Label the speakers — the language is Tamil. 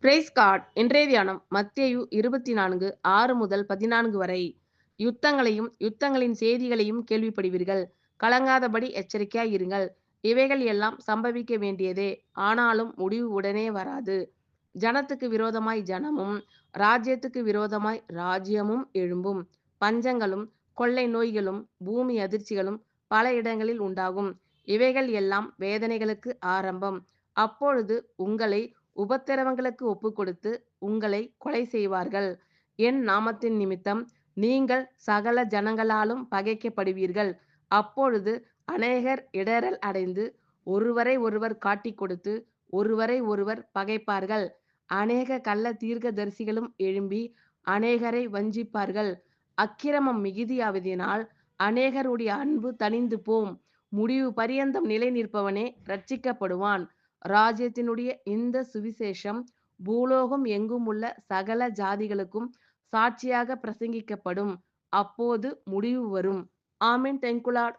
Speaker 1: Price God. இன்றைய தியானம் மத்தேயு 24:6 முதல் 14 வரை. யுத்தங்களையும் யுத்தங்களின் செய்திகளையும் கேள்விப்படுவீர்கள். கலங்காதபடி எச்சரிக்கையாய் இருங்கள். இவைகள் எல்லாம் சம்பவிக்க வேண்டியதே, ஆனாலும் முடிவு உடனே வராது. ஜனத்துக்கு விரோதமாய் ஜனமும் ராஜ்யத்துக்கு விரோதமாய் ராஜ்யமும் எழும்பும். பஞ்சங்களும் கொள்ளை நோய்களும் பூமி அதிர்ச்சிகளும் பல இடங்களில் உண்டாகும். இவைகள் எல்லாம் வேதனைகளுக்கு ஆரம்பம். அப்பொழுது உங்களை உபத்திரவங்களுக்கு ஒப்புக்கொடுத்து உங்களை கொலை செய்வார்கள். என் நாமத்தின் நிமித்தம் நீங்கள் சகல ஜனங்களாலும் பகைக்கப்படுவீர்கள். அப்பொழுது அநேகர் இடறல் அடைந்து ஒருவரை ஒருவர் காட்டிக் கொடுத்து ஒருவரை ஒருவர் பகைப்பார்கள். அநேக கள்ள தீர்க்கதரிசிகளும் எழும்பி அநேகரை வஞ்சிப்பார்கள். அக்கிரமம் மிகுதியாவதினால் அநேகருடைய அன்பு தணிந்து போம். முடிவு பரியந்தம் நிலை நிற்பவனே ரட்சிக்கப்படுவான். ராஜ்யத்தினுடைய இந்த சுவிசேஷம் பூலோகம் எங்கும் உள்ள சகல ஜாதிகளுக்கும் சாட்சியாக பிரசங்கிக்கப்படும். அப்போது முடிவு வரும். ஆமென். Thank you Lord.